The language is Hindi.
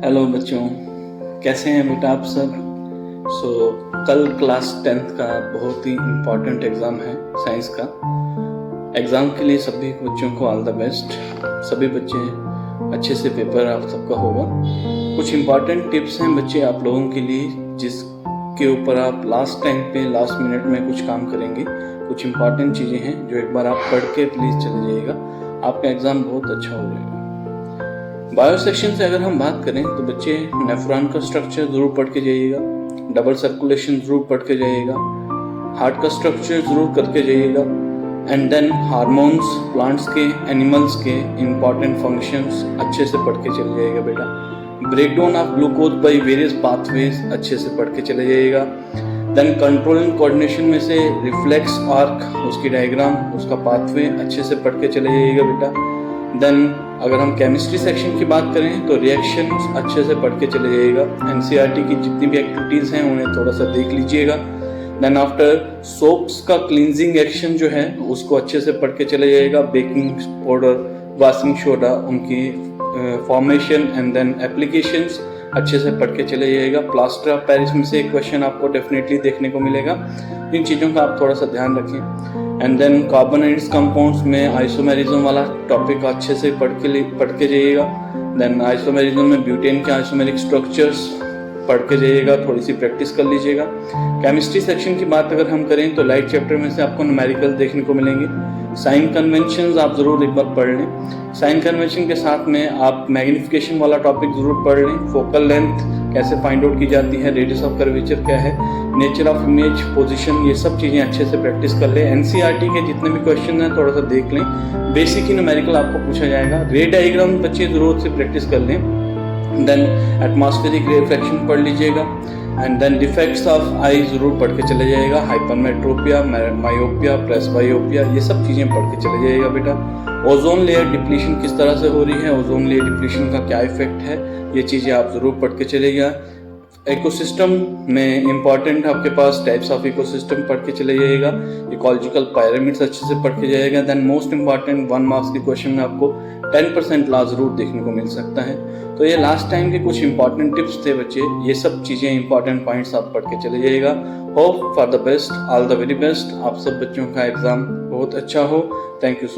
हेलो बच्चों, कैसे हैं बेटा आप सब। कल क्लास 10th का बहुत ही इम्पोर्टेंट एग्ज़ाम है साइंस का। एग्ज़ाम के लिए सभी बच्चों को ऑल द बेस्ट। सभी बच्चे अच्छे से पेपर आप सबका होगा। कुछ इम्पोर्टेंट टिप्स हैं बच्चे आप लोगों के लिए, जिसके ऊपर आप लास्ट टाइम पे लास्ट मिनट में कुछ काम करेंगे। कुछ इम्पोर्टेंट चीज़ें हैं जो एक बार आप पढ़ के प्लीज़ चले जाइएगा, आपका एग्ज़ाम बहुत अच्छा हो जाएगा। बायो सेक्शन से अगर हम बात करें तो बच्चे नेफ्रॉन का स्ट्रक्चर जरूर पढ़ के जाइएगा, डबल सर्कुलेशन जरूर पढ़ के जाइएगा, हार्ट का स्ट्रक्चर जरूर करके जाइएगा, एंड देन हार्मोन्स, प्लांट्स के, एनिमल्स के इंपॉर्टेंट फंक्शंस अच्छे से पढ़ के चले जाइएगा बेटा। Breakdown of glucose by various pathways अच्छे से पढ़ के चले जाइएगा। देन कंट्रोल एंड कोऑर्डिनेशन में से रिफ्लेक्स आर्क, उसकी डायग्राम, उसका पाथवे अच्छे से पढ़ के चले जाइएगा बेटा। देन अगर हम केमिस्ट्री सेक्शन की बात करें तो रिएक्शंस अच्छे से पढ़ के चले जाइएगा। एनसीईआरटी की जितनी भी एक्टिविटीज़ हैं उन्हें थोड़ा सा देख लीजिएगा। देन आफ्टर सोप्स का क्लींजिंग एक्शन जो है उसको अच्छे से पढ़ के चले जाइएगा। बेकिंग पाउडर, वॉशिंग सोडा, उनकी फॉर्मेशन एंड देन एप्लीकेशंस अच्छे से पढ़ के चले जाइएगा। प्लास्टर ऑफ पेरिस में से एक क्वेश्चन आपको डेफिनेटली देखने को मिलेगा, इन चीज़ों का आप थोड़ा सा ध्यान रखें। And then carbon and compounds में आइसोमेरिज्म वाला टॉपिक अच्छे से पढ़ के जाइएगा। देन आइसोमेरिज्म में ब्यूटेन के आइसोमेरिक स्ट्रक्चर्स पढ़ के जाइएगा, थोड़ी सी प्रैक्टिस कर लीजिएगा। केमिस्ट्री सेक्शन की बात अगर हम करें तो लाइट चैप्टर में से आपको न्यूमेरिकल देखने को मिलेंगे। साइन कन्वेंशंस आप जरूर एक बार पढ़ लें। साइन कन्वेंशन के साथ में आप मैग्निफिकेशन वाला टॉपिक जरूर पढ़ लें। फोकल लेंथ कैसे फाइंड आउट की जाती है, रेडियस ऑफ कर्वेचर क्या है, नेचर ऑफ इमेज, पोजीशन, ये सब चीज़ें अच्छे से प्रैक्टिस कर लें। एनसीईआरटी के जितने भी क्वेश्चन हैं थोड़ा सा देख लें। बेसिक ही न्यूमेरिकल आपको पूछा जाएगा। रे डायग्राम बच्चे जरूर से प्रैक्टिस कर लें। देन एटमॉस्फेरिक रिफ्लेक्शन पढ़ लीजिएगा। एंड देन डिफेक्ट्स ऑफ आई जरूर पढ़ के चले जाएगा। हाइपरमेट्रोपिया, मायोपिया, प्रेसबायोपिया, ये सब चीज़ें पढ़ के चले जाएगा बेटा। ओजोन लेयर डिप्लीशन किस तरह से हो रही है, ओजोन लेयर डिप्लीशन का क्या इफेक्ट है, ये चीज़ें आप जरूर पढ़ के चलेगा। इकोसिस्टम में इंपॉर्टेंट आपके पास टाइप्स ऑफ इकोसिस्टम पढ़ के चले जाइएगा। इकोलॉजिकल पिरामिड्स अच्छे से पढ़ के जाएगा। देन मोस्ट इंपॉर्टेंट 1 मार्क्स के क्वेश्चन में आपको 10% लॉ जरूर देखने को मिल सकता है। तो ये लास्ट टाइम के कुछ इंपॉर्टेंट टिप्स थे बच्चे, ये सब चीज़ें इंपॉर्टेंट पॉइंट्स आप पढ़ के चले जाइएगा। Hope for the best, all the very best. आप सब बच्चों का एग्जाम बहुत अच्छा हो। Thank you so